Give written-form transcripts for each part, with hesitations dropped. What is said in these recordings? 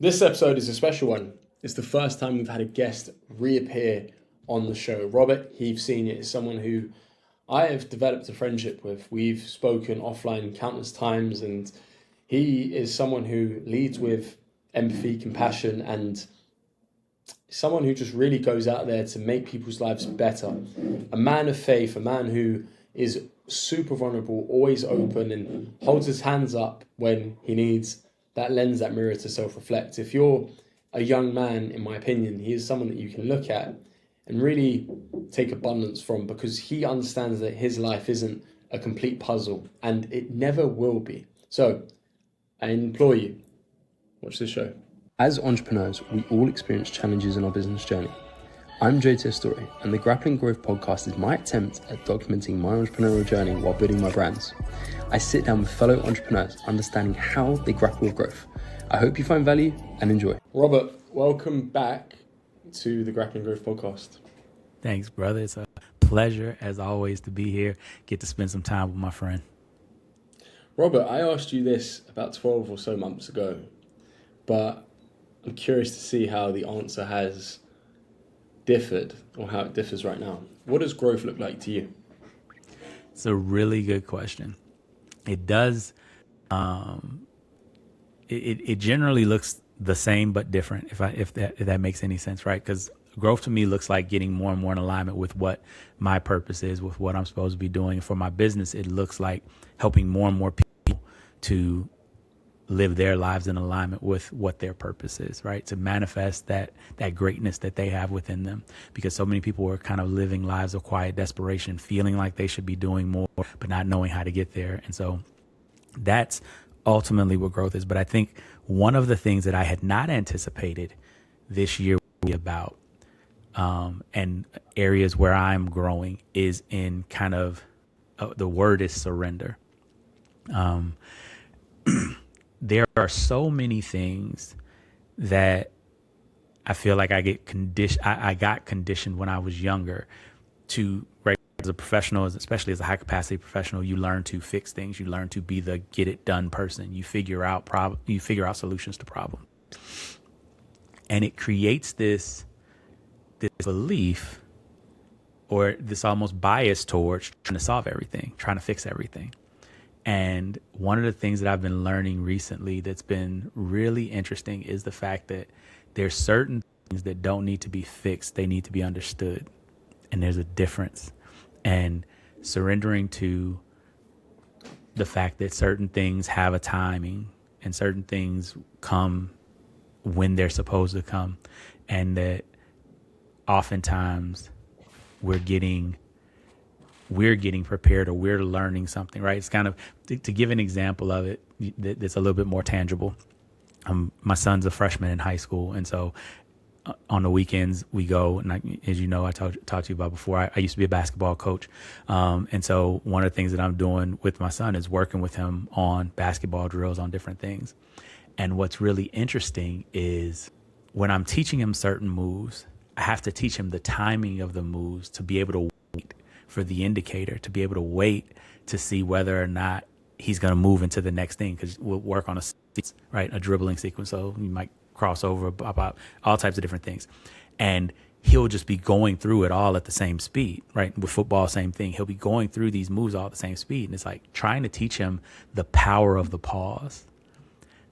This episode is a special one. It's the first time we've had a guest reappear on the show. Robert, Heath Sr. is someone who I have developed a friendship with. We've spoken offline countless times, and he is someone who leads with empathy, compassion, and someone who just really goes out there to make people's lives better. A man of faith, a man who is super vulnerable, always open, and holds his hands up when he needs that lens, that mirror to self-reflect. If you're a young man, in my opinion, he is someone that you can look at and really take abundance from, because he understands that his life isn't a complete puzzle, and it never will be. So I implore you, watch this show. As entrepreneurs, we all experience challenges in our business journey. I'm Heath Sr, and the Grappling Growth podcast is my attempt at documenting my entrepreneurial journey while building my brands. I sit down with fellow entrepreneurs, understanding how they grapple with growth. I hope you find value and enjoy. Robert, welcome back to the Grappling Growth podcast. Thanks, brother. It's a pleasure, as always, to be here, get to spend some time with my friend. Robert, I asked you this about 12 or so months ago, but I'm curious to see how the answer has differed, or how it differs right now. What does growth look like to you? It's a really good question. It does. It generally looks the same but different, if that makes any sense, right? Because growth to me looks like getting more and more in alignment with what my purpose is, with what I'm supposed to be doing. For my business, it looks like helping more and more people to live their lives in alignment with what their purpose is, right? To manifest that greatness that they have within them. Because so many people are kind of living lives of quiet desperation, feeling like they should be doing more, but not knowing how to get there. And so that's ultimately what growth is. But I think one of the things that I had not anticipated this year would be about, and areas where I'm growing, is in kind of, the word is surrender. There are so many things that I feel like I got conditioned when I was younger to, right, as a professional, especially as a high capacity professional, you learn to fix things. You learn to be the get it done person. You figure out solutions to problems. And it creates this belief, or this almost bias towards trying to solve everything, trying to fix everything. And one of the things that I've been learning recently that's been really interesting is the fact that there's certain things that don't need to be fixed. They need to be understood. And there's a difference. And surrendering to the fact that certain things have a timing and certain things come when they're supposed to come. And that oftentimes we're getting prepared, or we're learning something, right? It's kind of, to give an example of it that's a little bit more tangible. My son's a freshman in high school. And so on the weekends we go, and as you know, I talked to you about before, I used to be a basketball coach. And so one of the things that I'm doing with my son is working with him on basketball drills, on different things. And what's really interesting is when I'm teaching him certain moves, I have to teach him the timing of the moves to be able to wait for the indicator, to be able to wait to see whether or not he's going to move into the next thing. Because we'll work on a dribbling sequence. So you might cross over about all types of different things. And he'll just be going through it all at the same speed, right? With football, same thing. He'll be going through these moves all at the same speed. And it's like trying to teach him the power of the pause,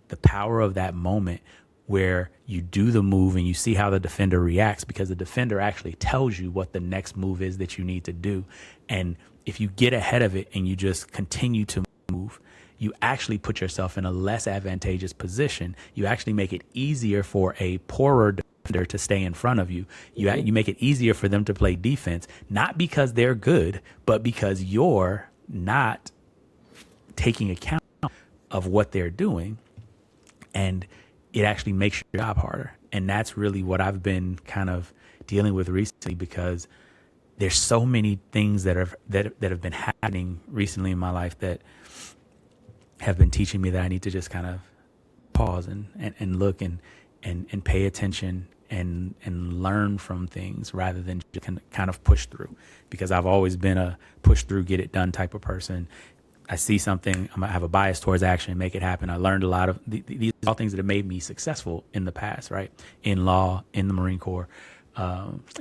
the power of that moment where you do the move and you see how the defender reacts, because the defender actually tells you what the next move is that you need to do. And if you get ahead of it and you just continue to move, you actually put yourself in a less advantageous position. You actually make it easier for a poorer defender to stay in front of you. You make it easier for them to play defense, not because they're good, but because you're not taking account of what they're doing. And it actually makes your job harder. And that's really what I've been kind of dealing with recently, because there's so many things that have been happening recently in my life that have been teaching me that I need to just kind of pause and look and pay attention and learn from things rather than just kind of push through. Because I've always been a push through, get it done type of person. I see something, I have a bias towards action, make it happen. I learned a lot of these are all things that have made me successful in the past, right? In law, in the Marine Corps,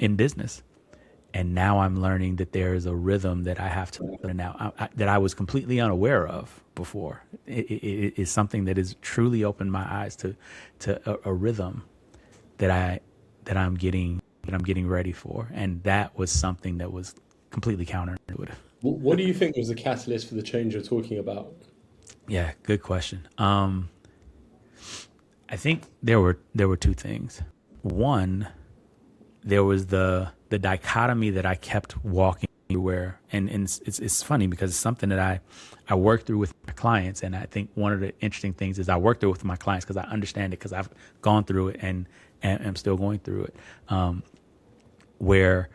in business. And now I'm learning that there is a rhythm that I have to now that I was completely unaware of before. It is something that has truly opened my eyes to a rhythm that I'm getting ready for, and that was something that was completely counterintuitive. What do you think was the catalyst for the change you're talking about? Yeah, good question. I think there were two things. One, there was the dichotomy that I kept walking everywhere, and it's funny because it's something that I work through with my clients, and I think one of the interesting things is I work through it with my clients because I understand it because I've gone through it and am still going through it, where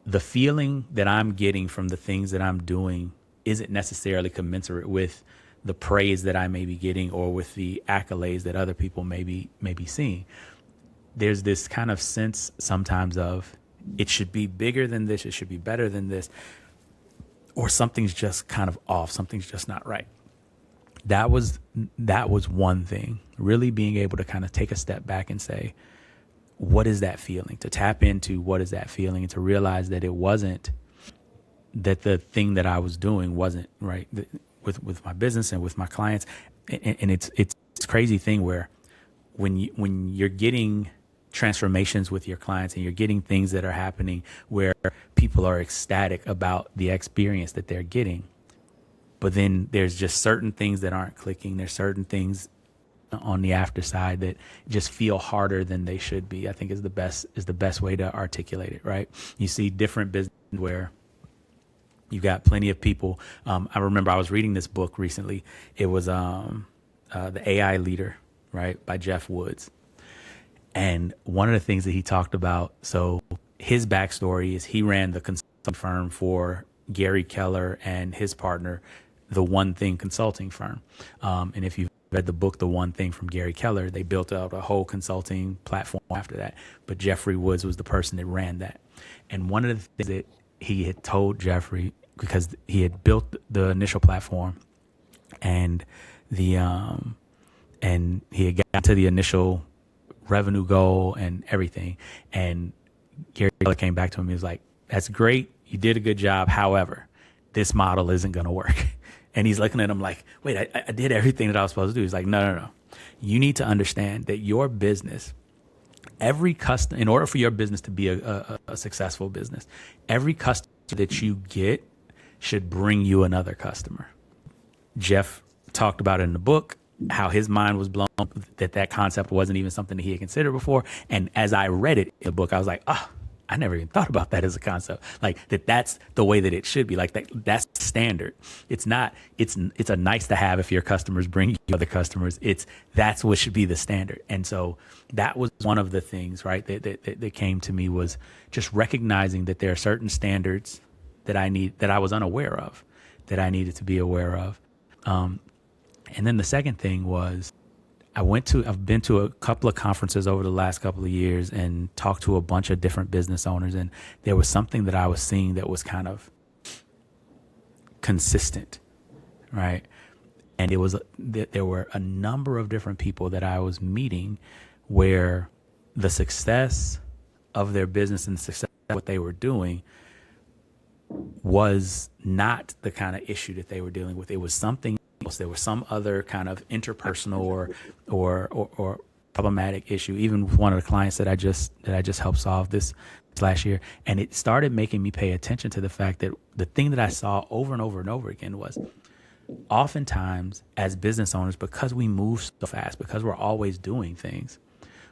the feeling that I'm getting from the things that I'm doing isn't necessarily commensurate with the praise that I may be getting or with the accolades that other people may be seeing. There's this kind of sense sometimes of it should be bigger than this, it should be better than this, or something's just kind of off, something's just not right. That was one thing, really being able to kind of take a step back and say, what is that feeling? To tap into what is that feeling and to realize that it wasn't, that the thing that I was doing wasn't right with my business and with my clients. And it's a crazy thing where when you're getting transformations with your clients and you're getting things that are happening where people are ecstatic about the experience that they're getting, but then there's just certain things that aren't clicking. There's certain things on the after side that just feel harder than they should be, I think is the best way to articulate it, right? You see different business where you've got plenty of people. I remember I was reading this book recently. It was The AI Leader, right, by Jeff Woods. And one of the things that he talked about, so his backstory is he ran the consulting firm for Gary Keller and his partner, the One Thing consulting firm. And if you've read the book, The One Thing from Gary Keller, they built out a whole consulting platform after that. But Jeffrey Woods was the person that ran that. And one of the things that he had told Jeffrey, because he had built the initial platform and and he had got to the initial revenue goal and everything. And Gary Keller came back to him. He was like, that's great. You did a good job. However, this model isn't going to work. And he's looking at him like, wait, I did everything that I was supposed to do. He's like, no. You need to understand that your business, every customer, in order for your business to be a successful business, every customer that you get should bring you another customer. Jeff talked about it in the book, how his mind was blown, that concept wasn't even something that he had considered before. And as I read it in the book, I was like, I never even thought about that as a concept. Like that's the way that it should be. Like that's standard. It's not, it's a nice to have if your customers bring you other customers. That's what should be the standard. And so that was one of the things, right, that came to me, was just recognizing that there are certain standards that I was unaware of, that I needed to be aware of. And then the second thing was I've been to a couple of conferences over the last couple of years and talked to a bunch of different business owners. And there was something that I was seeing that was kind of consistent, right? And there were a number of different people that I was meeting where the success of their business and the success of what they were doing was not the kind of issue that they were dealing with. It was something else. There was some other kind of interpersonal or problematic issue. Even with one of the clients that I just helped solve this last year, and it started making me pay attention to the fact that the thing that I saw over and over and over again was, oftentimes as business owners, because we move so fast, because we're always doing things,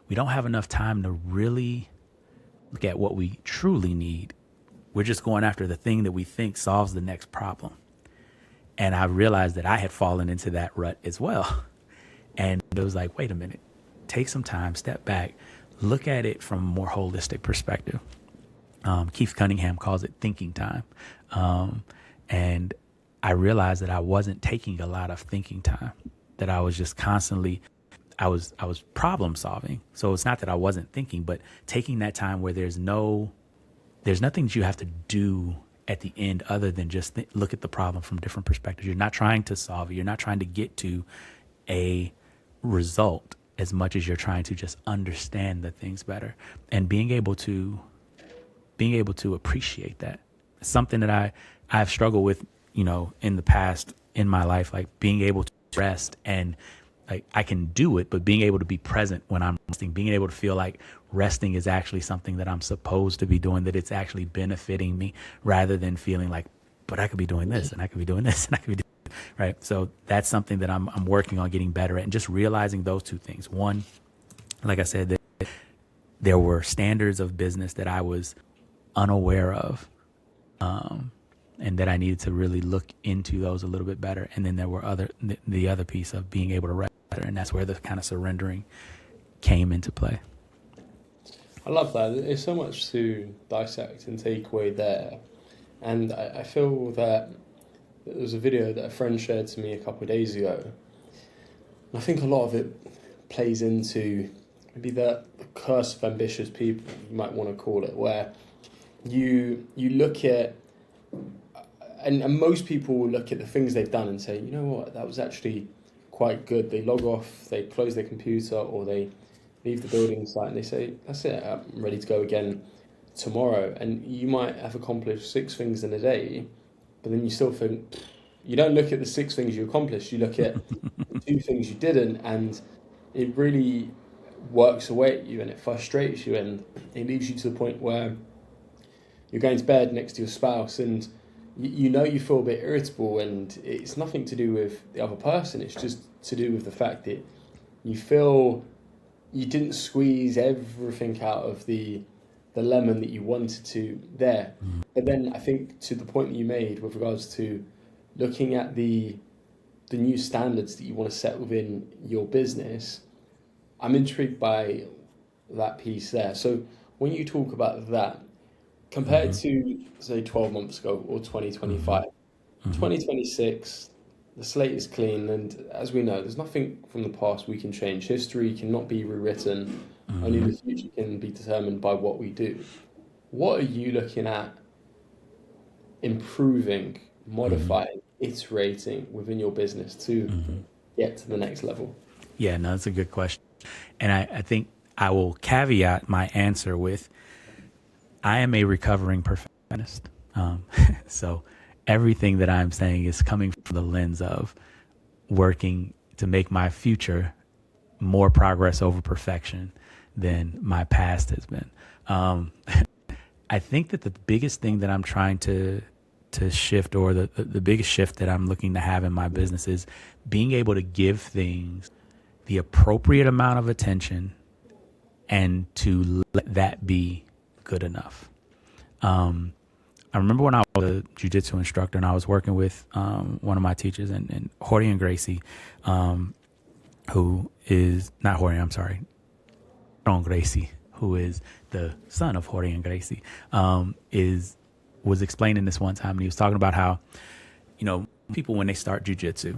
we don't have enough time to really look at what we truly need. We're just going after the thing that we think solves the next problem. And I realized that I had fallen into that rut as well. And it was like, wait a minute, take some time, step back, look at it from a more holistic perspective. Keith Cunningham calls it thinking time. And I realized that I wasn't taking a lot of thinking time, that I was just constantly, I was problem solving. So it's not that I wasn't thinking, but taking that time where there's nothing that you have to do at the end other than just look at the problem from different perspectives. You're not trying to solve it. You're not trying to get to a result as much as you're trying to just understand the things better, and being able to appreciate that. It's something that I've struggled with, in the past in my life, like being able to rest, and like I can do it, but being able to be present when I'm resting, being able to feel like resting is actually something that I'm supposed to be doing, that it's actually benefiting me, rather than feeling like, but I could be doing this and I could be doing this and I could be doing this, right? So that's something that I'm working on getting better at, and just realizing those two things. One, like I said, that there were standards of business that I was unaware of, and that I needed to really look into those a little bit better. And then there were the other piece of being able to rest better, and that's where the kind of surrendering came into play. I love that. There's so much to dissect and take away there. And I feel that there was a video that a friend shared to me a couple of days ago. And I think a lot of it plays into maybe the curse of ambitious people, you might want to call it, where you look at, and most people will look at the things they've done and say, you know what, that was actually quite good. They log off, they close their computer, or they leave the building site and they say, that's it, I'm ready to go again tomorrow. And you might have accomplished 6 things in a day, but then you still think, you don't look at the 6 things you accomplished, you look at the 2 things you didn't, and it really works away at you and it frustrates you, and it leaves you to the point where you're going to bed next to your spouse and you feel a bit irritable, and it's nothing to do with the other person, it's just to do with the fact that you feel you didn't squeeze everything out of the lemon that you wanted to there. But then I think to the point that you made with regards to looking at the new standards that you want to set within your business, I'm intrigued by that piece there. So when you talk about that, compared to, say, 12 months ago or 2025, 2026, the slate is clean. And as we know, there's nothing from the past we can change. History cannot be rewritten. Only the future can be determined by what we do. What are you looking at improving, modifying, iterating within your business to get to the next level? Yeah, no, that's a good question. And I think I will caveat my answer with, I am a recovering perfectionist. So everything that I'm saying is coming from the lens of working to make my future more progress over perfection than my past has been. I think that the biggest thing that I'm trying to shift, or the biggest shift that I'm looking to have in my business, is being able to give things the appropriate amount of attention and to let that be good enough. I remember when I was a jiu-jitsu instructor and I was working with one of my teachers, and Jorge and Gracie, who is not Jorge, I'm sorry, Ron Gracie, who is the son of Jorge and Gracie, was explaining this one time, and he was talking about how, people, when they start jiu-jitsu,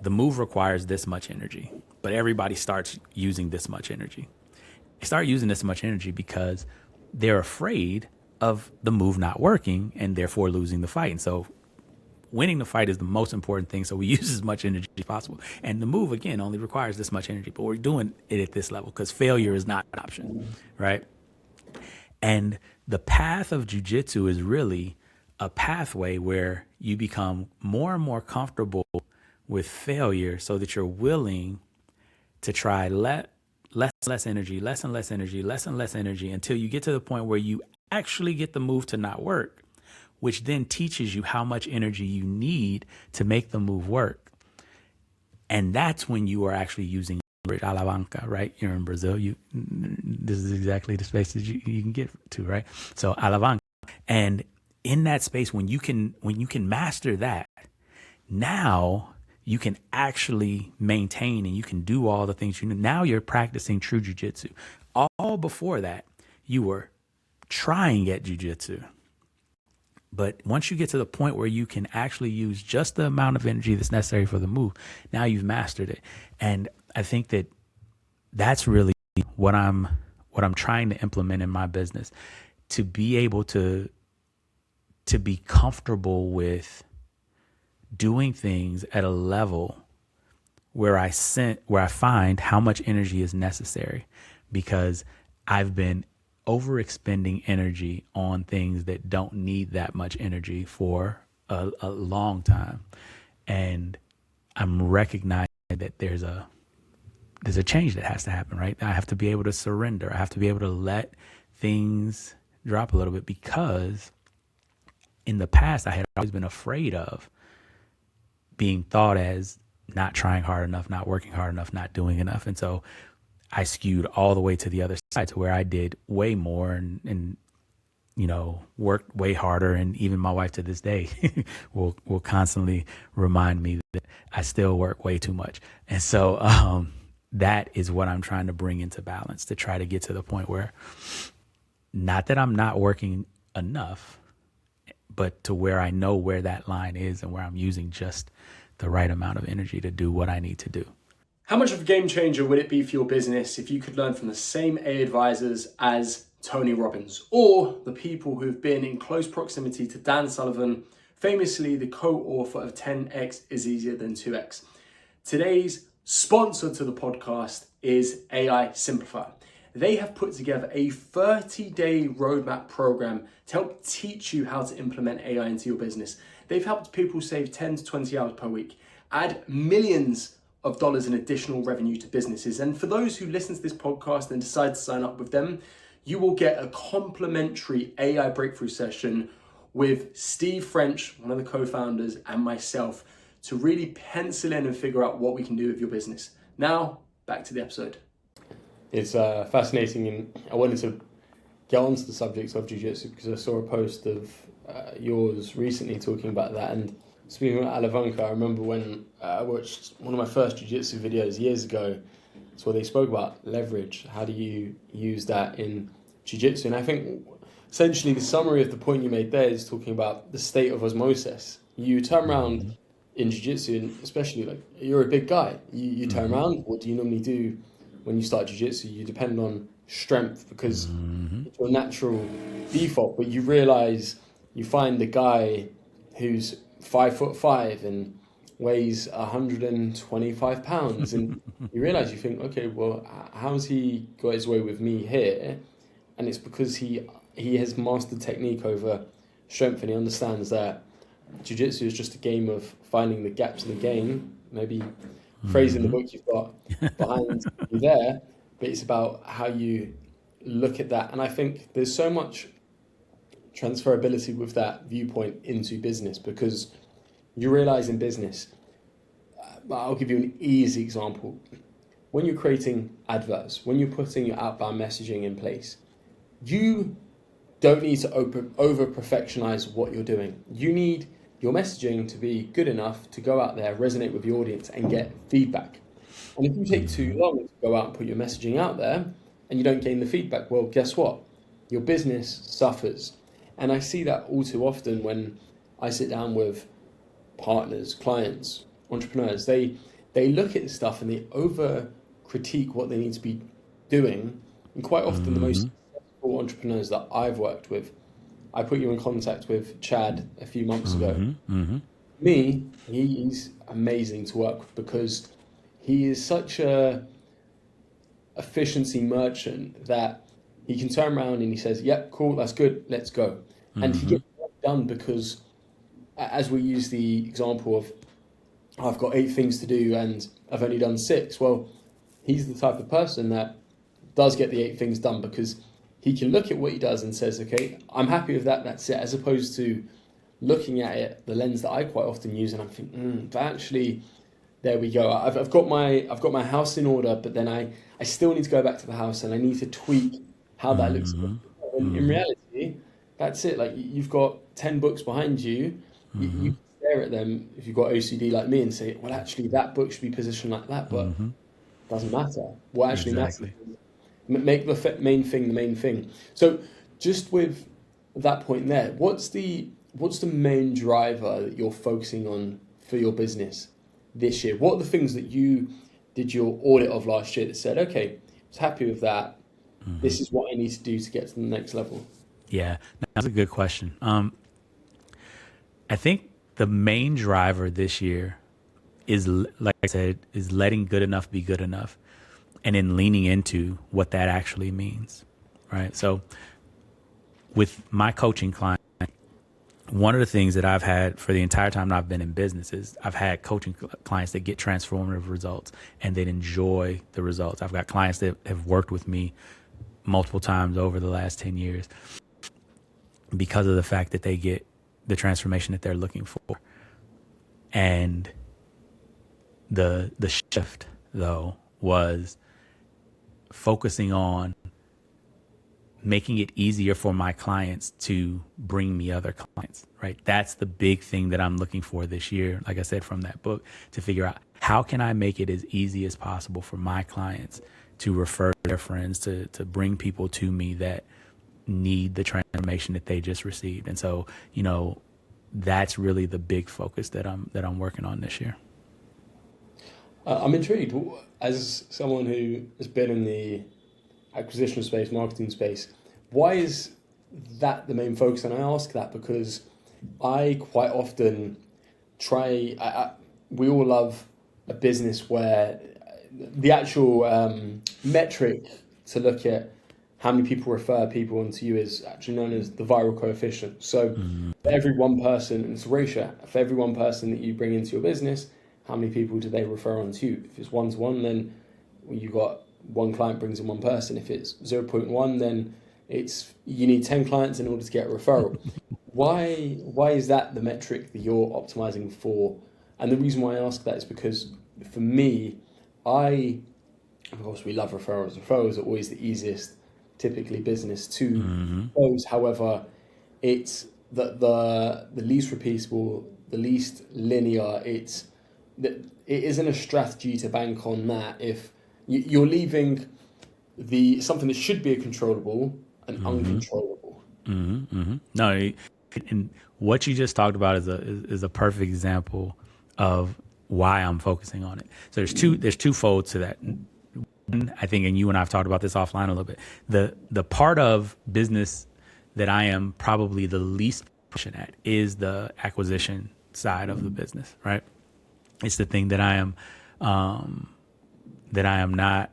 the move requires this much energy, but everybody starts using this much energy. They start using this much energy because they're afraid of the move not working and therefore losing the fight. And so winning the fight is the most important thing. So we use as much energy as possible. And the move, again, only requires this much energy, but we're doing it at this level because failure is not an option, right? And the path of jiu-jitsu is really a pathway where you become more and more comfortable with failure, so that you're willing to try less energy, less and less energy, less and less energy, until you get to the point where you actually get the move to not work, which then teaches you how much energy you need to make the move work. And that's when you are actually using alavanca, right? You're in Brazil. This is exactly the space that you can get to, right? So alavanca. And in that space, when you can master that, now you can actually maintain and you can do all the things now you're practicing true jiu-jitsu. All before that, you were trying at jiu-jitsu. But once you get to the point where you can actually use just the amount of energy that's necessary for the move, now you've mastered it. And I think that that's really what I'm trying to implement in my business, to be able to to be comfortable with doing things at a level where I find how much energy is necessary, because I've been overexpending energy on things that don't need that much energy for a long time. And I'm recognizing that there's a change that has to happen, right? I have to be able to surrender. I have to be able to let things drop a little bit, because in the past I had always been afraid of being thought as not trying hard enough, not working hard enough, not doing enough. And so I skewed all the way to the other side, to where I did way more and worked way harder. And even my wife to this day will constantly remind me that I still work way too much. And so that is what I'm trying to bring into balance, to try to get to the point where, not that I'm not working enough, but to where I know where that line is and where I'm using just the right amount of energy to do what I need to do. How much of a game changer would it be for your business if you could learn from the same A advisors as Tony Robbins, or the people who've been in close proximity to Dan Sullivan, famously the co-author of 10x is easier than 2x? Today's sponsor to the podcast is AI Simplifier. They have put together a 30-day roadmap program to help teach you how to implement AI into your business. They've helped people save 10 to 20 hours per week, add millions of dollars in additional revenue to businesses. And for those who listen to this podcast and decide to sign up with them, you will get a complimentary AI breakthrough session with Steve French, one of the co-founders, and myself, to really pencil in and figure out what we can do with your business. Now, back to the episode. It's fascinating, and I wanted to get onto the subject of jiu-jitsu because I saw a post of yours recently talking about that. And speaking of Alavanca, I remember when I watched one of my first jiu-jitsu videos years ago. It's where they spoke about leverage. How do you use that in jiu-jitsu? And I think essentially the summary of the point you made there is talking about the state of osmosis. You turn around in jiu-jitsu, and especially like you're a big guy, you turn around. What do you normally do when you start jiu-jitsu? You depend on strength because it's your natural default, but you realize you find the guy who's 5'5" and weighs 125 pounds, and you realize, you think, okay, well, how's he got his way with me here? And it's because he has mastered technique over strength, and he understands that jiu-jitsu is just a game of finding the gaps in the game, maybe phrasing the book you've got behind you there, but it's about how you look at that. And I think there's so much transferability with that viewpoint into business, because you realize in business, I'll give you an easy example. When you're creating adverts, when you're putting your outbound messaging in place, you don't need to over perfectionize what you're doing. You need your messaging to be good enough to go out there, resonate with the audience, and get feedback. And if you take too long to go out and put your messaging out there and you don't gain the feedback, well, guess what? Your business suffers. And I see that all too often when I sit down with partners, clients, entrepreneurs. They look at this stuff and they over critique what they need to be doing. And quite often the most successful entrepreneurs that I've worked with, I put you in contact with Chad a few months ago. Me, he's amazing to work with because he is such a efficiency merchant that he can turn around and he says, yep, cool, that's good, let's go. And he gets it done because, as we use the example of, I've got 8 things to do and I've only done 6. Well, he's the type of person that does get the 8 things done because he can look at what he does and says, okay, I'm happy with that, that's it, as opposed to looking at it, the lens that I quite often use, and I'm thinking, but actually, there we go. I've got my house in order, but then I still need to go back to the house and I need to tweak how that looks. And in reality, that's it. Like, you've got 10 books behind you. You stare at them if you've got OCD like me and say, well, actually, that book should be positioned like that, but it doesn't matter. What actually matters is make the main thing the main thing. So just with that point there, what's the main driver that you're focusing on for your business this year? What are the things that you did your audit of last year that said, okay, I was happy with that. This is what I need to do to get to the next level? Yeah, that's a good question. I think the main driver this year is, like I said, is letting good enough be good enough, and then leaning into what that actually means, right? So with my coaching client, one of the things that I've had for the entire time I've been in business is I've had coaching clients that get transformative results and that enjoy the results. I've got clients that have worked with me multiple times over the last 10 years because of the fact that they get the transformation that they're looking for. And the shift, though, was focusing on making it easier for my clients to bring me other clients, right? That's the big thing that I'm looking for this year, like I said, from that book, to figure out how can I make it as easy as possible for my clients to refer their friends, to bring people to me that need the transformation that they just received. And so, you know, that's really the big focus that I'm working on this year. I'm intrigued. As someone who has been in the acquisition space, marketing space, why is that the main focus? And I ask that because I quite often we all love a business where the actual metric to look at how many people refer people into you is actually known as the viral coefficient. So for every one person, and it's a ratio, for every one person that you bring into your business, how many people do they refer on to you? If it's 1-to-1, then you got one client brings in one person. If it's 0.1, then you need 10 clients in order to get a referral. Why is that the metric that you're optimizing for? And the reason why I ask that is because for me, of course, we love referrals. Referrals are always the easiest, typically, business to close. However, it's the least repeatable, the least linear. It isn't a strategy to bank on that if you're leaving something that should be a controllable and uncontrollable. No, and what you just talked about is a perfect example of why I'm focusing on it. So there's twofold to that. One, I think, and you and I've talked about this offline a little bit. The part of business that I am probably the least proficient at is the acquisition side of the business, right? It's the thing that I am not,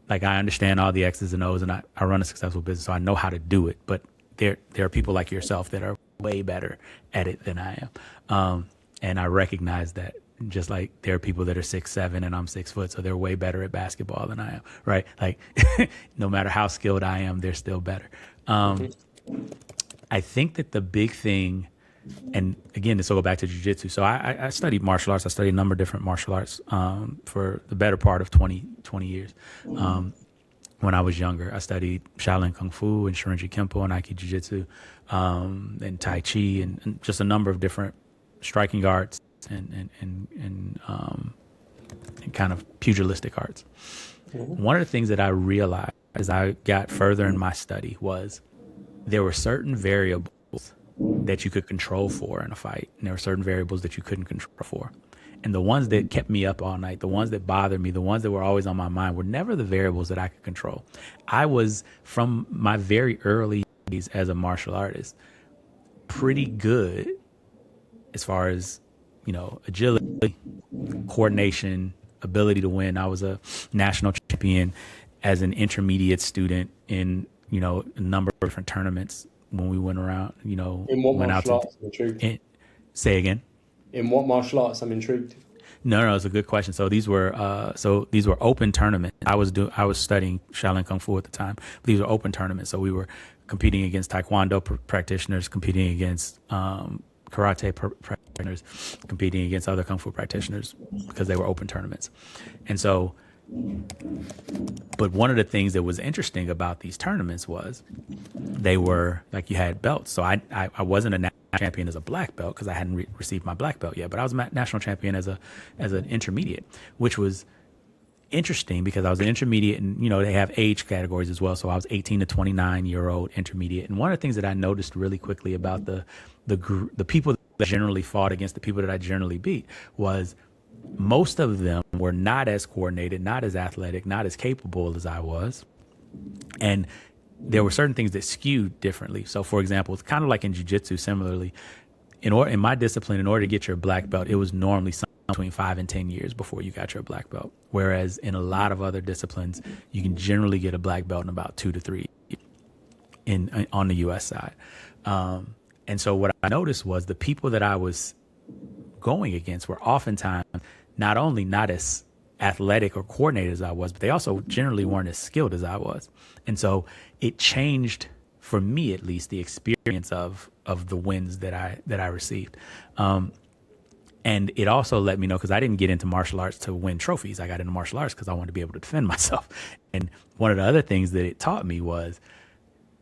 like, I understand all the X's and O's, and I run a successful business, so I know how to do it. But there are people like yourself that are way better at it than I am. And I recognize that, just like there are people that are 6'7" and I'm 6 foot, so they're way better at basketball than I am, right? Like, no matter how skilled I am, they're still better. I think that the big thing, and again, this will go back to jiu-jitsu. So I studied martial arts. I studied a number of different martial arts for the better part of 20 years. When I was younger, I studied Shaolin Kung Fu and Shorinji Kempo and Aiki Jiu-Jitsu, and Tai Chi and just a number of different striking arts and kind of pugilistic arts. One of the things that I realized as I got further in my study was there were certain variables that you could control for in a fight, and there were certain variables that you couldn't control for. And the ones that kept me up all night, the ones that bothered me, the ones that were always on my mind were never the variables that I could control. I was, from my very early days as a martial artist, pretty good as far as, agility, coordination, ability to win. I was a national champion as an intermediate student in, a number of different tournaments when we went around, In what martial arts? I'm intrigued. Say again? In what martial arts? I'm intrigued. No, it's a good question. So these were open tournaments. I was studying Shaolin Kung Fu at the time. But these were open tournaments. So we were competing against Taekwondo practitioners, competing against karate practitioners, competing against other Kung Fu practitioners because they were open tournaments. And so, but one of the things that was interesting about these tournaments was they were like, you had belts. So I wasn't a national champion as a black belt because I hadn't received my black belt yet, but I was a national champion as an intermediate, which was interesting because I was an intermediate, and they have age categories as well. So I was 18 to 29-year-old intermediate. And one of the things that I noticed really quickly about the people that generally fought against the people that I generally beat was most of them were not as coordinated, not as athletic, not as capable as I was. And there were certain things that skewed differently. So, for example, it's kind of like in jiu-jitsu, similarly, in my discipline, in order to get your black belt, it was normally something between 5 and 10 years before you got your black belt. Whereas in a lot of other disciplines, you can generally get a black belt in about 2 to 3 on the U.S. side. And so what I noticed was the people that I was going against were oftentimes not only not as athletic or coordinated as I was, but they also generally weren't as skilled as I was. And so it changed, for me at least, the experience of the wins that I received. And it also let me know, because I didn't get into martial arts to win trophies. I got into martial arts because I wanted to be able to defend myself. And one of the other things that it taught me was,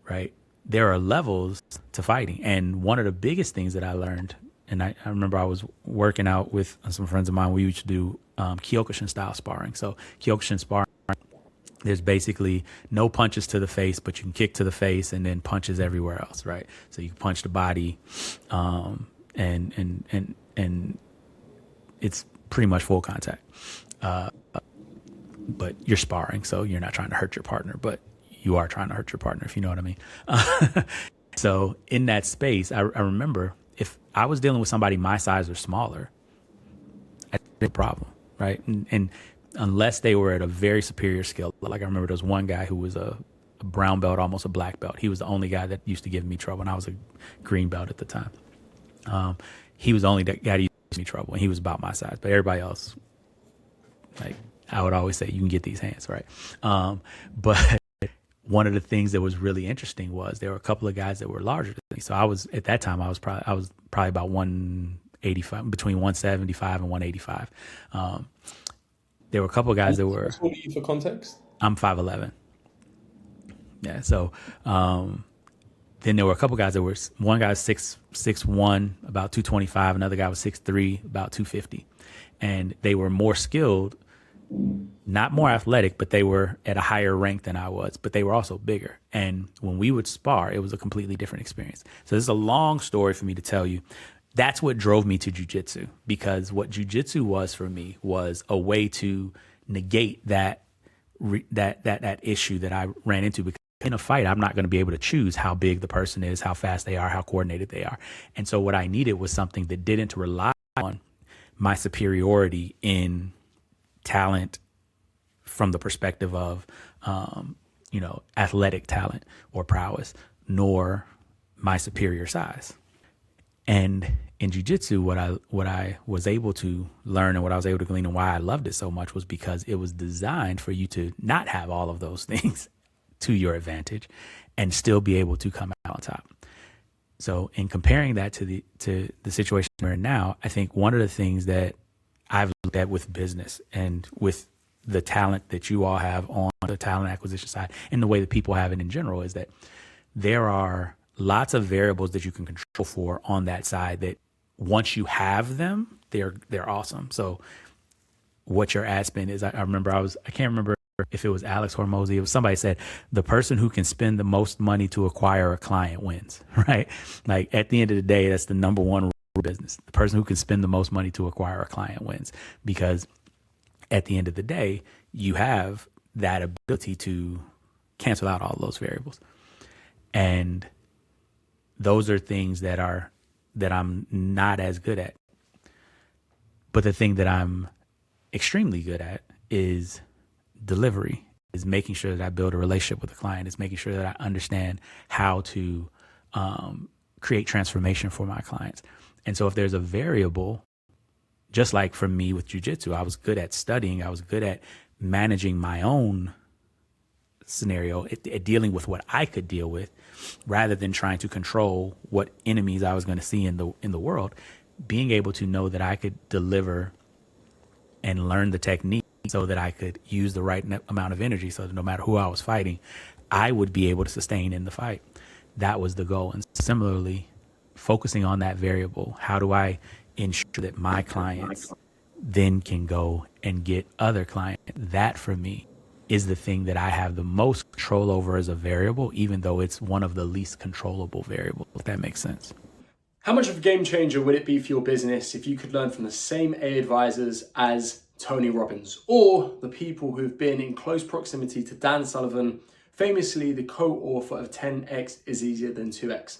right, there are levels to fighting. And one of the biggest things that I learned, and I remember I was working out with some friends of mine, we used to do Kyokushin style sparring. So Kyokushin sparring, there's basically no punches to the face, but you can kick to the face and then punches everywhere else, right? So you can punch the body, and it's pretty much full contact. But you're sparring, so you're not trying to hurt your partner, but you are trying to hurt your partner, if you know what I mean. So in that space, I remember if I was dealing with somebody my size or smaller, I had a problem, right? And unless they were at a very superior skill, like I remember there was one guy who was a brown belt, almost a black belt. He was the only guy that used to give me trouble, and I was a green belt at the time. He was the only guy that used to give me trouble, and he was about my size. But everybody else, like I would always say, you can get these hands, right? But one of the things that was really interesting was there were a couple of guys that were larger than me. So I was, at that time, I was probably about 185, between 175 and 185. There were a couple of guys that were. What are you for context? I'm 5'11". Yeah. So then there were a couple of guys that were, one guy was 6'1", about 225. Another guy was 6'3", about 250. And they were more skilled, not more athletic, but they were at a higher rank than I was, but they were also bigger. And when we would spar, it was a completely different experience. So this is a long story for me to tell you. That's what drove me to jiu-jitsu, because what jiu-jitsu was for me was a way to negate that issue that I ran into. Because in a fight, I'm not going to be able to choose how big the person is, how fast they are, how coordinated they are. And so what I needed was something that didn't rely on my superiority in talent from the perspective of, athletic talent or prowess, nor my superior size. And in jiu-jitsu, what I was able to learn and what I was able to glean and why I loved it so much was because it was designed for you to not have all of those things to your advantage and still be able to come out on top. So in comparing that to the situation we're in now, I think one of the things that I've looked at with business and with the talent that you all have on the talent acquisition side and the way that people have it in general is that there are lots of variables that you can control for on that side that once you have them, they're awesome. So what your ad spend is, I can't remember if it was Alex Hormozy, it was somebody said, the person who can spend the most money to acquire a client wins, right? Like at the end of the day, that's the number one rule of business. The person who can spend the most money to acquire a client wins, because at the end of the day, you have that ability to cancel out all those variables. And those are things that I'm not as good at. But the thing that I'm extremely good at is delivery, is making sure that I build a relationship with the client, is making sure that I understand how to create transformation for my clients. And so if there's a variable, just like for me with jiu-jitsu, I was good at studying, I was good at managing my own scenario, at dealing with what I could deal with, rather than trying to control what enemies I was going to see in the world. Being able to know that I could deliver and learn the technique so that I could use the right amount of energy, so that no matter who I was fighting, I would be able to sustain in the fight. That was the goal. And similarly, focusing on that variable, how do I ensure that my clients then can go and get other clients? That for me is the thing that I have the most control over as a variable, even though it's one of the least controllable variables, if that makes sense. How much of a game changer would it be for your business if you could learn from the same A advisors as Tony Robbins, or the people who've been in close proximity to Dan Sullivan, famously the co-author of 10x is easier than 2x?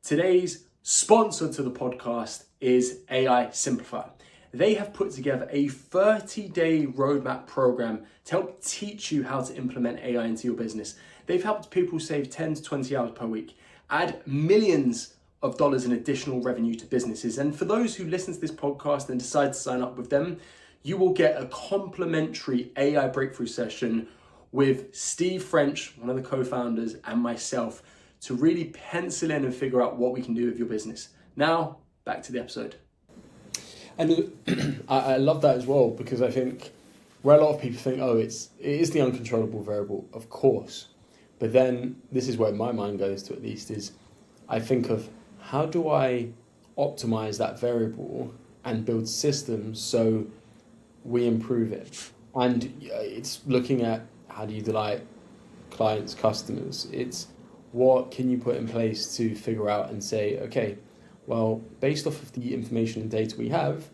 Today's Sponsor to the podcast is AI Simplify. They have put together a 30-day roadmap program to help teach you how to implement AI into your business. They've helped people save 10 to 20 hours per week, add millions of dollars in additional revenue to businesses. And for those who listen to this podcast and decide to sign up with them, you will get a complimentary AI breakthrough session with Steve French, one of the co-founders, and myself to really pencil in and figure out what we can do with your business. Now, back to the episode. And I love that as well, because I think where a lot of people think, oh, it is the uncontrollable variable, of course. But then this is where my mind goes to, at least, is I think of how do I optimize that variable and build systems so we improve it. And it's looking at how do you delight clients, customers. It's what can you put in place to figure out and say, okay, well, based off of the information and data we have,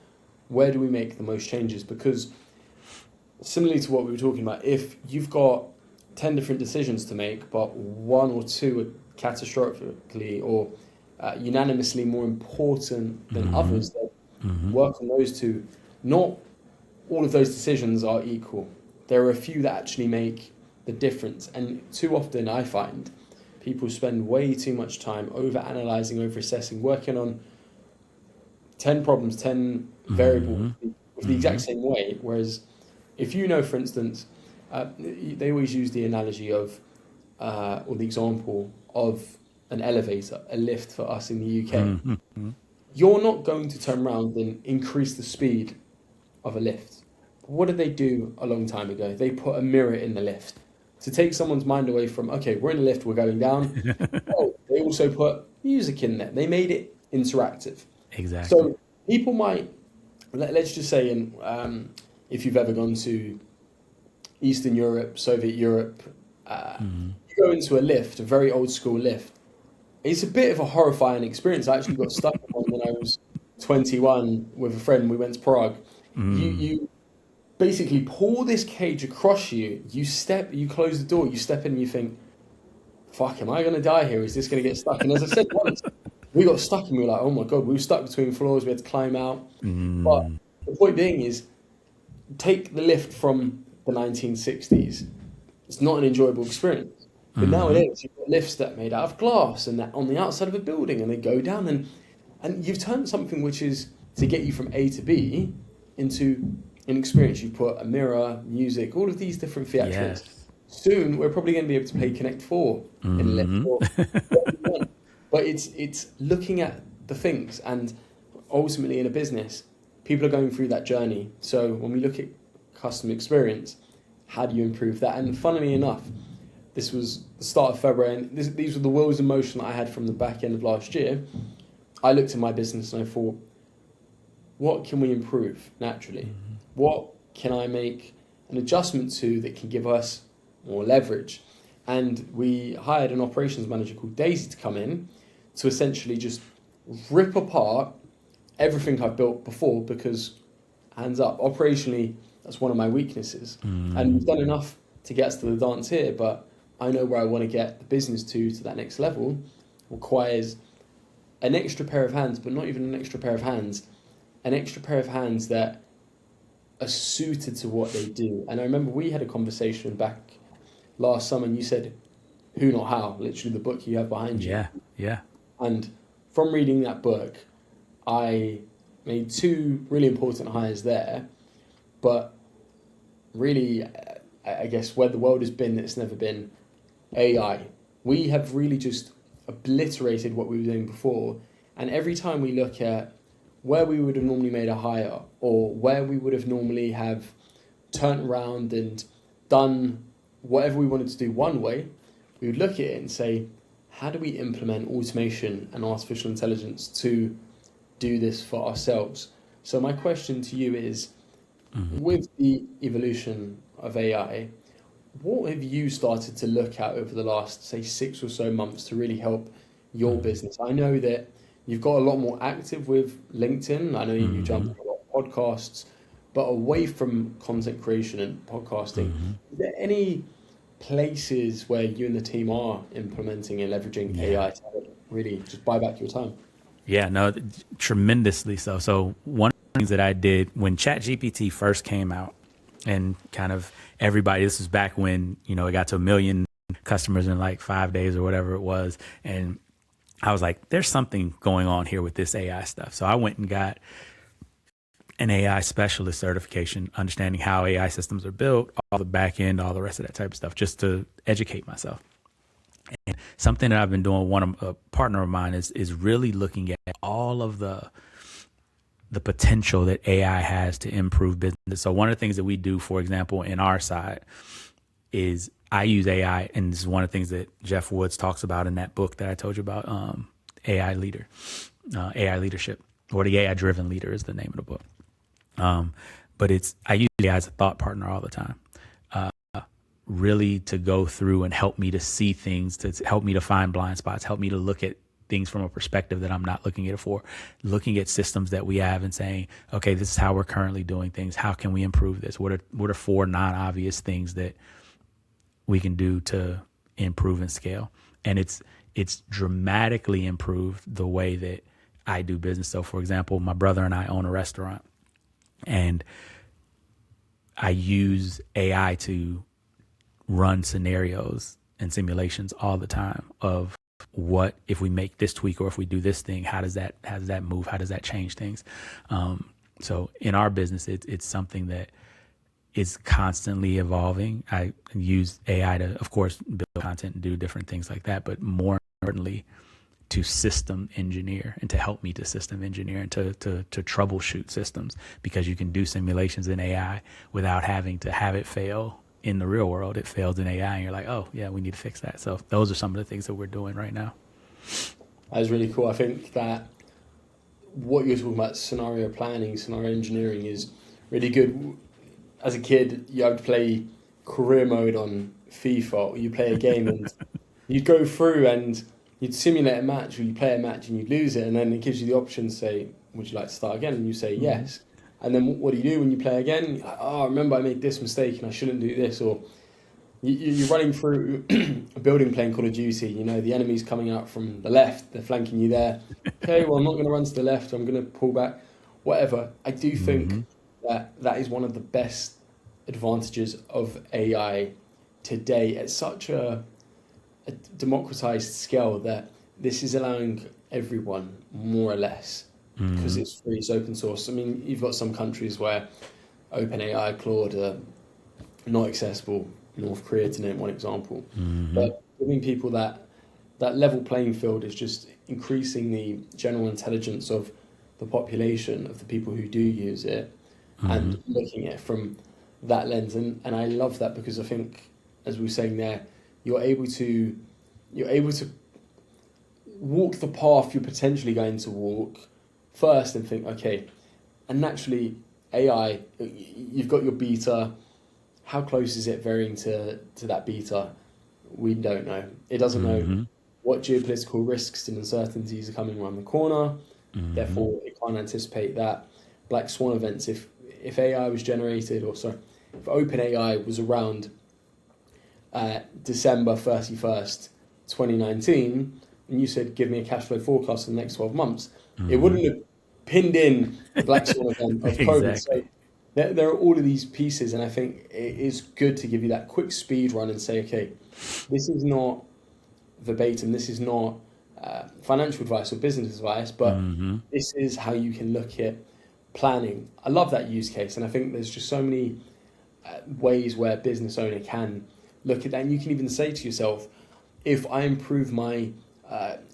where do we make the most changes? Because similarly to what we were talking about, if you've got 10 different decisions to make, but one or two are catastrophically or unanimously more important than others, then work on those two. Not all of those decisions are equal. There are a few that actually make the difference. And too often I find people spend way too much time over-analyzing, over-assessing, working on 10 problems, 10 variables with the exact same way. Whereas if you know, for instance, they always use the analogy of, or the example of an elevator, a lift for us in the UK. You're not going to turn around and increase the speed of a lift. What did they do a long time ago? They put a mirror in the lift to take someone's mind away from, okay, we're in a lift, we're going down. Oh, they also put music in there. They made it interactive. Exactly. So people might, let's just say, if you've ever gone to Eastern Europe, Soviet Europe, you go into a lift, a very old school lift. It's a bit of a horrifying experience. I actually got stuck in one when I was 21 with a friend. We went to Prague. You basically pull this cage across you, you close the door, you step in and you think, fuck, am I going to die here? Is this going to get stuck? And as I said once, we got stuck and we were like, oh my God, we were stuck between floors, we had to climb out. But the point being is, take the lift from the 1960s. It's not an enjoyable experience. But nowadays, you've got lifts that are made out of glass and that on the outside of a building, and they go down and you've turned something which is to get you from A to B into an experience. You've put a mirror, music, all of these different theatrics. Yes. Soon, we're probably going to be able to play Connect 4 in a lift. But it's looking at the things, and ultimately in a business, people are going through that journey. So when we look at customer experience, how do you improve that? And funnily enough, this was the start of February, and these were the wheels in motion that I had from the back end of last year. I looked at my business and I thought, what can we improve naturally? What can I make an adjustment to that can give us more leverage? And we hired an operations manager called Daisy to come in to essentially just rip apart everything I've built before, because hands up, operationally, that's one of my weaknesses. And we've done enough to get us to the dance here, but I know where I want to get the business to that next level requires an extra pair of hands, but not even an extra pair of hands, an extra pair of hands that are suited to what they do. And I remember we had a conversation back last summer, and you said, who, not how, literally the book you have behind you. Yeah. And from reading that book, I made two really important hires there, but really, I guess where the world has been, it's never been AI. We have really just obliterated what we were doing before. And every time we look at where we would have normally made a hire, or where we would have normally have turned around and done whatever we wanted to do one way, we would look at it and say, how do we implement automation and artificial intelligence to do this for ourselves? So my question to you is, with the evolution of AI, what have you started to look at over the last, say, 6 or so months to really help your business? I know that you've got a lot more active with LinkedIn. I know you jump on a lot of podcasts, but away from content creation and podcasting, is there any places where you and the team are implementing and leveraging AI to really just buy back your time? Yeah, no, tremendously so. So one of the things that I did when ChatGPT first came out, and kind of everybody, this was back when, it got to 1 million customers in like 5 days or whatever it was. And I was like, there's something going on here with this AI stuff. So I went and got an AI specialist certification, understanding how AI systems are built, all the back end, all the rest of that type of stuff, just to educate myself. And something that I've been doing, a partner of mine is really looking at all of the potential that AI has to improve business. So one of the things that we do, for example, in our side is I use AI, and this is one of the things that Jeff Woods talks about in that book that I told you about, AI leadership, or the AI driven leader is the name of the book. But I use AI as a thought partner all the time, really to go through and help me to see things, to help me to find blind spots, help me to look at things from a perspective that I'm not looking at it for, looking at systems that we have and saying, okay, this is how we're currently doing things. How can we improve this? What are 4 non-obvious things that we can do to improve and scale? And it's dramatically improved the way that I do business. So for example, my brother and I own a restaurant, and I use AI to run scenarios and simulations all the time of what if we make this tweak, or if we do this thing, how does that move? How does that change things? So in our business, it's something that is constantly evolving. I use AI to, of course, build content and do different things like that, but more importantly, to system engineer and to help me to system engineer and to troubleshoot systems, because you can do simulations in AI without having to have it fail in the real world. It fails in AI and you're like, oh yeah, we need to fix that. So those are some of the things that we're doing right now. That is really cool. I think that what you're talking about, scenario planning, scenario engineering, is really good. As a kid, you had to play career mode on FIFA, or you play a game and you'd go through and you'd simulate a match, or you play a match and you'd lose it, and then it gives you the option to say, would you like to start again? And you say yes. And then what do you do when you play again? You're like, oh, remember I made this mistake and I shouldn't do this. Or you're running through a building playing Call of Duty, the enemy's coming out from the left, they're flanking you there. Okay, well, I'm not going to run to the left, I'm going to pull back, whatever. I do think that is one of the best advantages of AI today at such a democratized scale, that this is allowing everyone, more or less, because it's free, it's open source. I mean, you've got some countries where OpenAI, Claude are not accessible, North Korea to name one example. But giving people that level playing field is just increasing the general intelligence of the population, of the people who do use it, and looking at it from that lens. And I love that, because I think, as we were saying there, you're able to walk the path you're potentially going to walk first and think, okay, and naturally AI, you've got your beta. How close is it varying to that beta? We don't know. It doesn't know what geopolitical risks and uncertainties are coming around the corner. Therefore, it can't anticipate that. Black swan events, if AI was generated, if OpenAI was around December 31st, 2019, and you said, give me a cash flow forecast for the next 12 months, it wouldn't have pinned in the black swan event of COVID. Exactly. So there are all of these pieces, and I think it is good to give you that quick speed run and say, okay, this is not verbatim, this is not financial advice or business advice, but this is how you can look at planning. I love that use case, and I think there's just so many ways where a business owner can look at that. And you can even say to yourself, if I improve my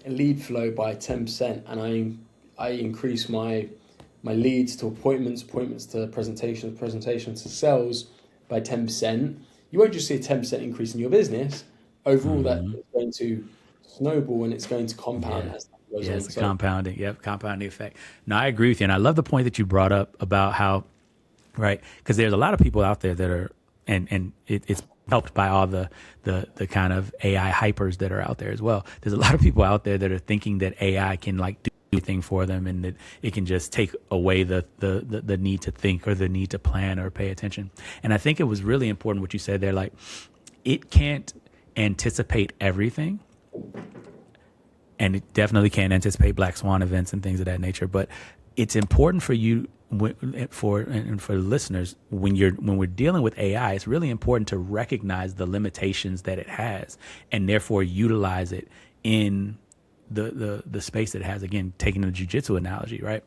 lead flow by 10% and I increase my leads to appointments to presentations to sales by 10%, you won't just see a 10% increase in your business. Overall, that is going to snowball and it's going to compound as that goes on. It's a compounding effect. No, I agree with you. And I love the point that you brought up about how, right, because there's a lot of people out there that are, and it's helped by all the kind of AI hypers that are out there as well. There's a lot of people out there that are thinking that AI can like do everything for them, and that it can just take away the need to think or the need to plan or pay attention. And I think it was really important what you said there, like it can't anticipate everything, and it definitely can't anticipate black swan events and things of that nature. But it's important for you, for listeners, when we're dealing with AI, it's really important to recognize the limitations that it has, and therefore utilize it in the space that it has. Again, taking the jiu-jitsu analogy, right?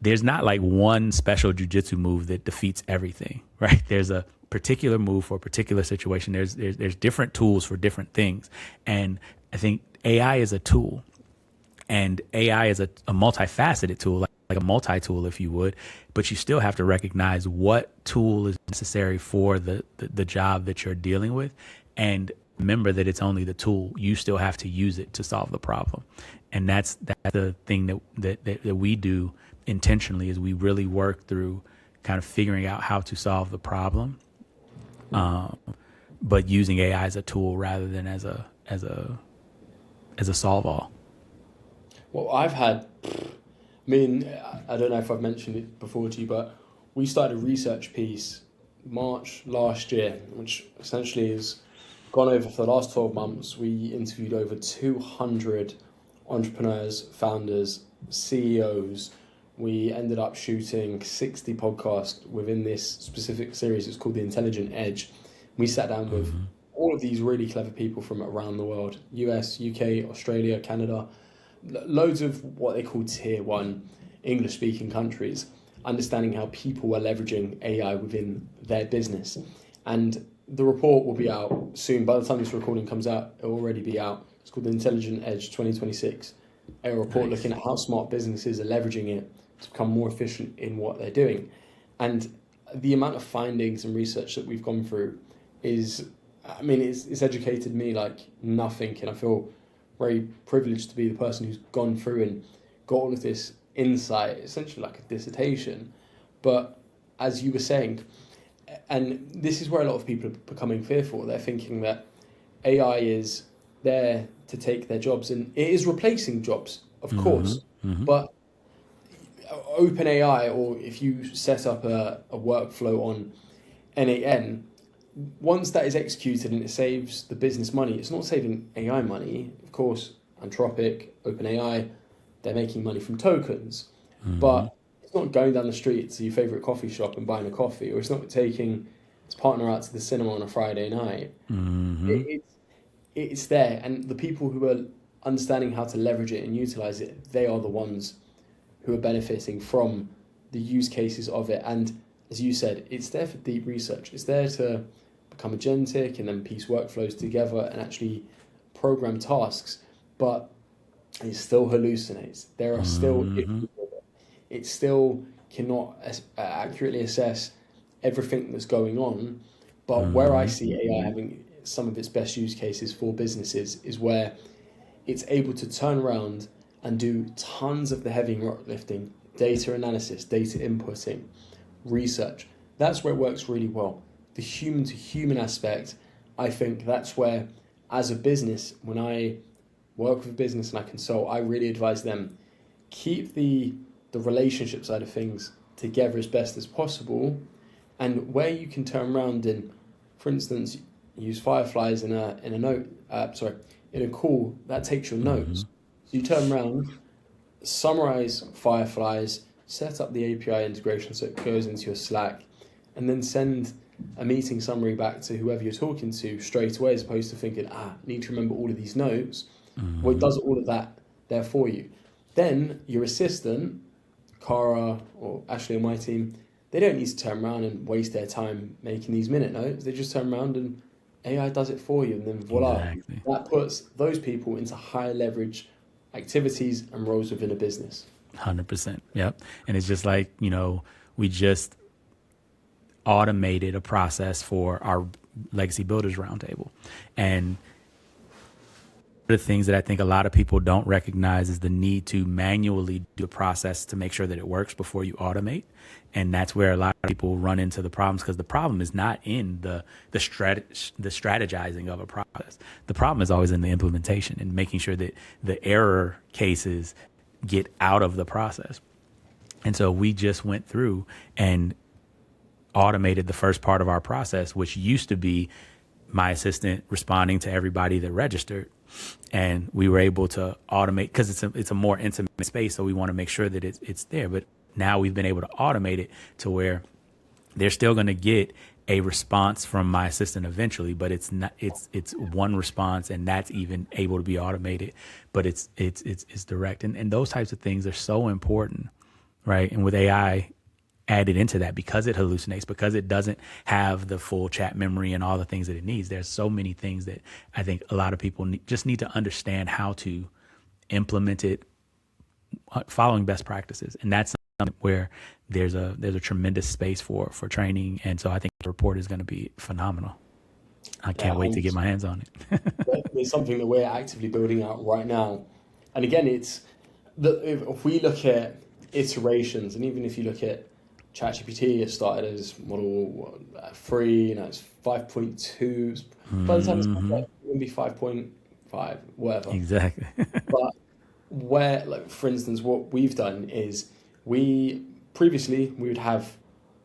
There's not like one special jiu-jitsu move that defeats everything, right? There's a particular move for a particular situation. There's different tools for different things. And I think AI is a tool, and AI is a multifaceted tool, like a multi-tool, if you would, but you still have to recognize what tool is necessary for the job that you're dealing with. And remember that it's only the tool. You still have to use it to solve the problem. And that's the thing that we do intentionally, is we really work through kind of figuring out how to solve the problem, but using AI as a tool rather than as a solve all. Well, I mean, I don't know if I've mentioned it before to you, but we started a research piece March last year, which essentially has gone over for the last 12 months. We interviewed over 200 entrepreneurs, founders, CEOs. We ended up shooting 60 podcasts within this specific series. It's called The Intelligent Edge. We sat down with all of these really clever people from around the world, US, UK, Australia, Canada, loads of what they call tier one English-speaking countries, understanding how people are leveraging AI within their business. And the report will be out soon. By the time this recording comes out, it will already be out. It's called The Intelligent Edge 2026, a report looking at how smart businesses are leveraging it to become more efficient in what they're doing. And the amount of findings and research that we've gone through is, I mean, it's educated me like nothing. And I feel very privileged to be the person who's gone through and got all of this insight, essentially like a dissertation. But as you were saying, and this is where a lot of people are becoming fearful. They're thinking that AI is there to take their jobs, and it is replacing jobs, of course. But OpenAI, or if you set up a workflow on N8N, once that is executed and it saves the business money, it's not saving AI money. Of course, Anthropic, OpenAI, they're making money from tokens, but it's not going down the street to your favorite coffee shop and buying a coffee, or it's not taking its partner out to the cinema on a Friday night. It's there, and the people who are understanding how to leverage it and utilize it, they are the ones who are benefiting from the use cases of it. And as you said, it's there for deep research. It's there to become agentic and then piece workflows together and actually program tasks, but it still hallucinates. There are still issues with it. It still cannot accurately assess everything that's going on. But where I see AI having some of its best use cases for businesses is where it's able to turn around and do tons of the heavy lifting, data analysis, data inputting, research. That's where it works really well. The human to human aspect, I think that's where, as a business, when I work with a business and I consult, I really advise them, keep the relationship side of things together as best as possible. And where you can turn around and, for instance, use fireflies in a call that takes your notes. So you turn around, summarize fireflies, set up the API integration so it goes into your Slack, and then send a meeting summary back to whoever you're talking to straight away, as opposed to thinking, need to remember all of these notes. Well, it does all of that there for you. Then your assistant, Cara or Ashley on my team, they don't need to turn around and waste their time making these minute notes. They just turn around and AI does it for you, and then voila. Exactly. That puts those people into higher leverage activities and roles within a business. 100%. Yep. And it's just like, we just automated a process for our Legacy Builders Roundtable. And the things that I think a lot of people don't recognize is the need to manually do a process to make sure that it works before you automate. And that's where a lot of people run into the problems, because the problem is not in the strategizing of a process. The problem is always in the implementation and making sure that the error cases get out of the process. And so we just went through and automated the first part of our process, which used to be my assistant responding to everybody that registered. and we were able to automate because it's a more intimate space. So we want to make sure that it's there. But now we've been able to automate it to where they're still going to get a response from my assistant eventually, but it's not, it's one response, and that's even able to be automated, but it's direct. And those types of things are so important, right? And with AI added into that, because it hallucinates, because it doesn't have the full chat memory and all the things that it needs, there's so many things that I think a lot of people just need to understand how to implement it following best practices. And that's something where there's a tremendous space for training. And so I think the report is going to be phenomenal. I can't wait to get my hands on it. It's something that we're actively building out right now. And again, if we look at iterations, and even if you look at ChatGPT, it started as model 3, it's 5.2. By the time it's going to be 5.5, whatever. Exactly. But where, like, for instance, what we've done is previously we would have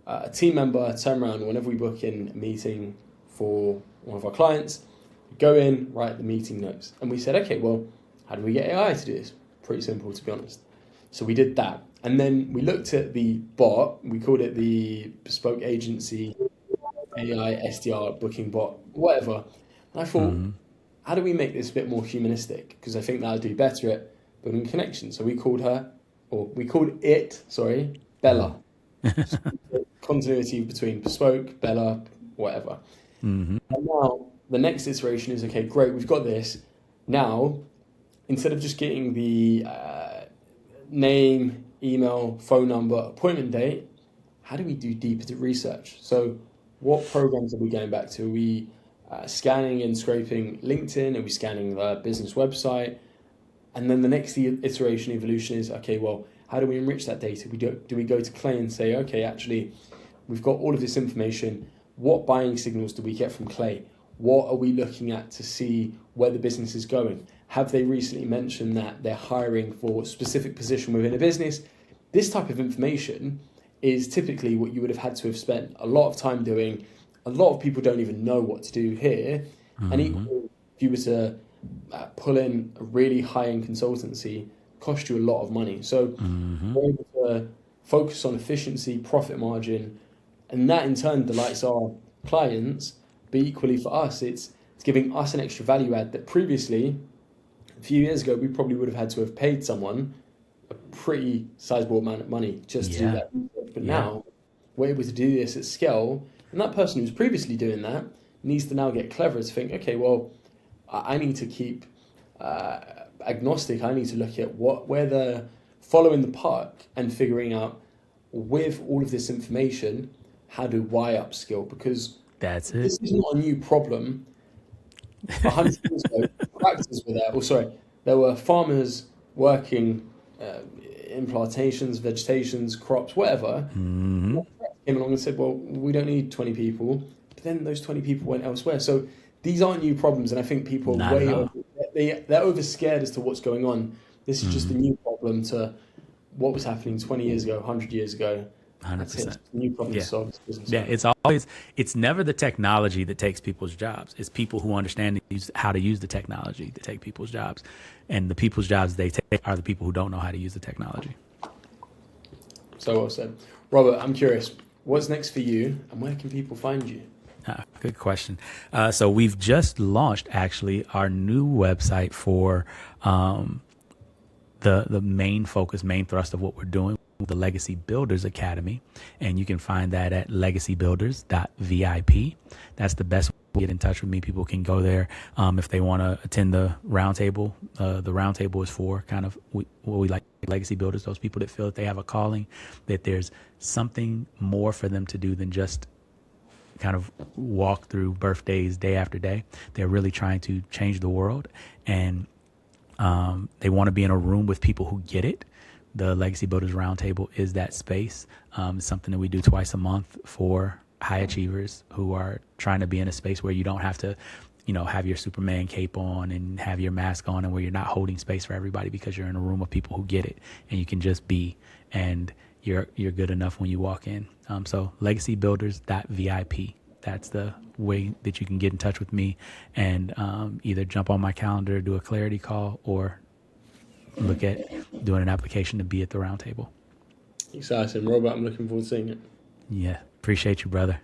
a team member turn around whenever we book in a meeting for one of our clients, go in, write the meeting notes. And we said, okay, well, how do we get AI to do this? Pretty simple, to be honest. So we did that. And then we looked at the bot, we called it the Bespoke Agency AI SDR booking bot, whatever. And I thought, how do we make this a bit more humanistic? Because I think that'll do better at building connections. So we called it, Bella. Continuity between Bespoke, Bella, whatever. And now the next iteration is, okay, great, we've got this. Now, instead of just getting the name, email, phone number, appointment date, how do we do deeper research? So what programs are we going back to? Are we scanning and scraping LinkedIn? Are we scanning the business website? And then the next iteration, evolution is, okay, well, how do we enrich that data? Do we go to Clay and say, okay, actually, we've got all of this information. What buying signals do we get from Clay? What are we looking at to see where the business is going? Have they recently mentioned that they're hiring for a specific position within a business? This type of information is typically what you would have had to have spent a lot of time doing. A lot of people don't even know what to do here. And equally, if you were to pull in a really high-end consultancy, cost you a lot of money. So we're able to focus on efficiency, profit margin, and that in turn delights our clients. But equally for us, it's giving us an extra value add that previously, a few years ago, we probably would have had to have paid someone a pretty sizable amount of money just to do that. But now we're able to do this at scale, and that person who's previously doing that needs to now get clever to think, okay, well, I need to keep agnostic. I need to look at where they're following the puck and figuring out, with all of this information, how do I upskill? Because that's it. This is not a new problem. 100 years ago, tractors were there. There were farmers working in plantations, vegetations, crops, whatever. Came along and said, well, we don't need 20 people. But then those 20 people went elsewhere. So these aren't new problems. And I think people are they're over scared as to what's going on. This is just a new problem to what was happening 20 years ago, 100 years ago. 100%. New problem to solve. It's never the technology that takes people's jobs. It's people who understand how to use the technology that take people's jobs. And the people's jobs they take are the people who don't know how to use the technology. So well said. Robert, I'm curious, what's next for you and where can people find you? Good question. So we've just launched actually our new website for the main thrust of what we're doing, the Legacy Builders Academy. And you can find that at legacybuilders.vip. That's the best way to get in touch with me. People can go there if they want to attend the roundtable. The roundtable is for kind of what we like legacy builders, those people that feel that they have a calling, that there's something more for them to do than just kind of walk through birthdays day after day. They're really trying to change the world, and they want to be in a room with people who get it. The Legacy Builders Roundtable is that space. It's something that we do twice a month for high achievers who are trying to be in a space where you don't have to, have your Superman cape on and have your mask on, and where you're not holding space for everybody because you're in a room of people who get it, and you can just be, and you're good enough when you walk in. So legacybuilders.vip. That's the way that you can get in touch with me and either jump on my calendar, do a clarity call, or look at doing an application to be at the roundtable. Exciting, Robert. I'm looking forward to seeing it. Yeah, appreciate you, brother.